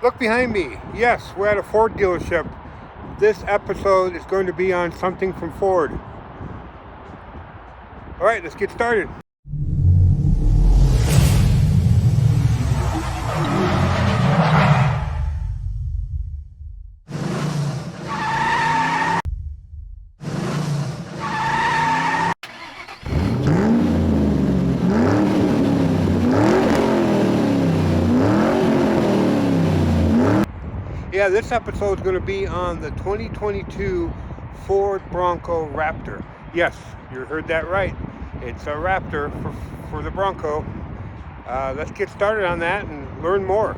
Look behind me. Yes, we're at a Ford dealership. This episode is going to be on something from Ford. All right, let's get started. Yeah, this episode is going to be on the 2022 Ford Bronco Raptor. Yes, you heard that right. It's a Raptor for the Bronco. Let's get started on that and learn more.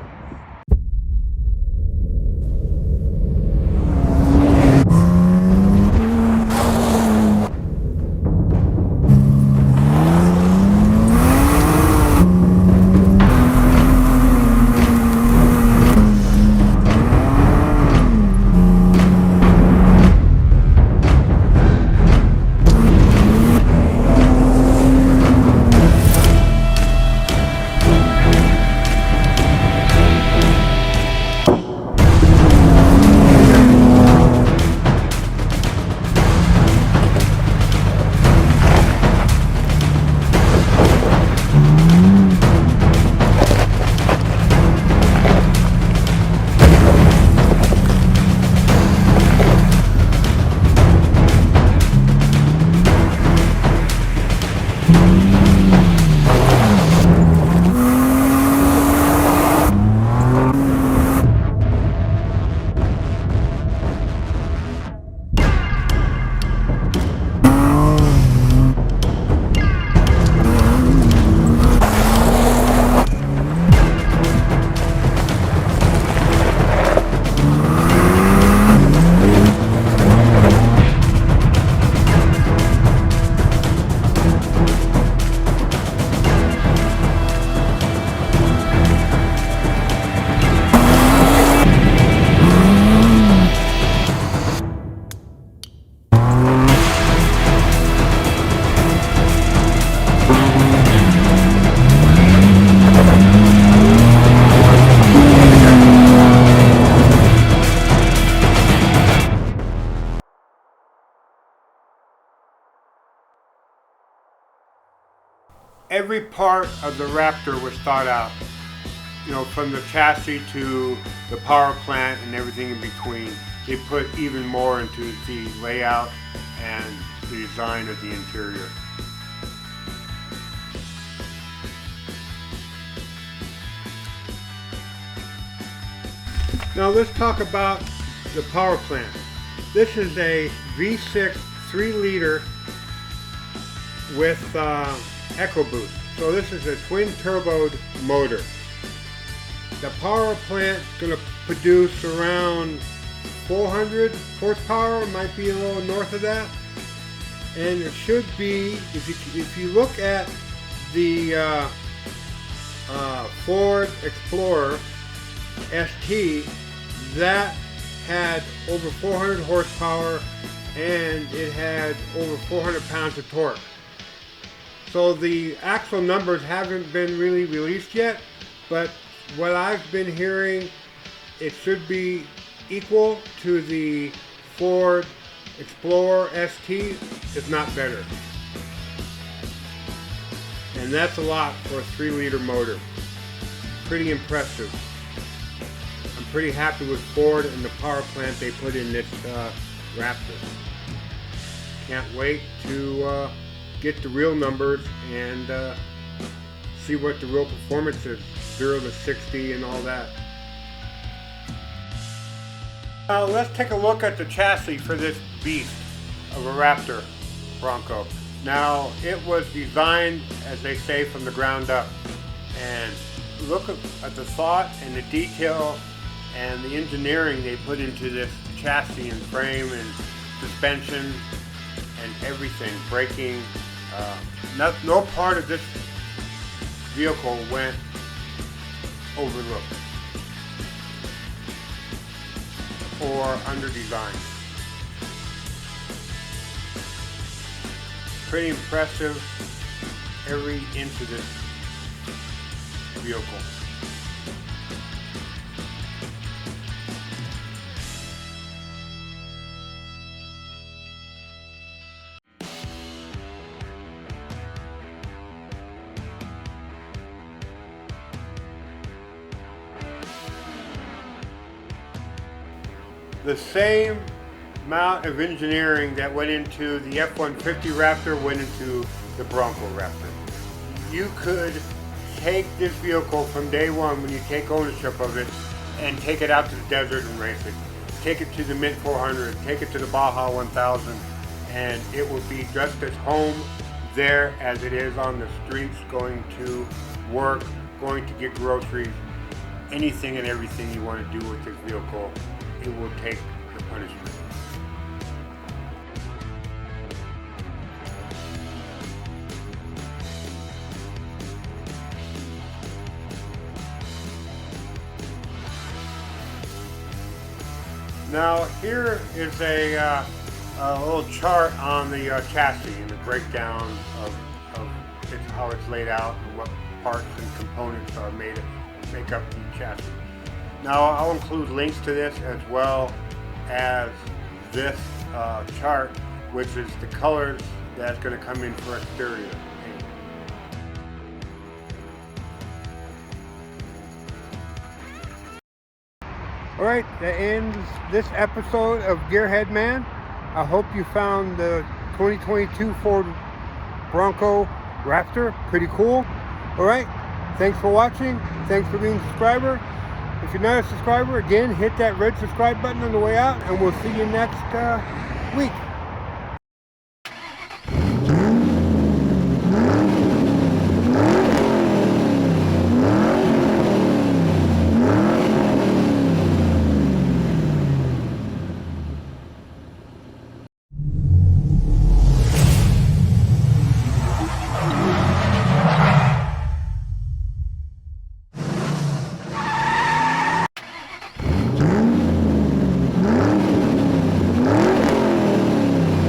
Every part of the Raptor was thought out, from the chassis to the power plant and everything in between. They put even more into the layout and the design of the interior. Now let's talk about the power plant. This is a V6 3-liter with EcoBoost. So this is a twin turboed motor. The power plant is going to produce around 400 horsepower, might be a little north of that. And it should be, if you look at the Ford Explorer ST, that had over 400 horsepower and it had over 400 pounds of torque. So the actual numbers haven't been really released yet, but what I've been hearing, it should be equal to the Ford Explorer ST, if not better. And that's a lot for a 3-liter motor. Pretty impressive. I'm pretty happy with Ford and the power plant they put in this Raptor. Can't wait to get the real numbers and see what the real performance is, 0 to 60 and all that. Now let's take a look at the chassis for this beast of a Raptor Bronco. Now it was designed, as they say, from the ground up, and look at the thought and the detail and the engineering they put into this chassis and frame and suspension and everything, braking. No part of this vehicle went overlooked or under-designed. Pretty impressive, every inch of this vehicle. the same amount of engineering that went into the F-150 Raptor went into the Bronco Raptor. You could take this vehicle from day one when you take ownership of it and take it out to the desert and race it. Take it to the Mint 400, take it to the BAJA 1000, and it will be just as home there as it is on the streets, going to work, going to get groceries, anything and everything you want to do with this vehicle, it will take the punishment. Now here is a little chart on the chassis and the breakdown of how it's laid out and what parts and components are make up the chassis. Now I'll include links to this as well as this chart, which is the colors that's going to come in for exterior paint. Alright, that ends this episode of Gearhead Man. I hope you found the 2022 Ford Bronco Raptor pretty cool. Alright, thanks for watching. Thanks for being a subscriber. If you're not a subscriber, again, hit that red subscribe button on the way out, and we'll see you next week.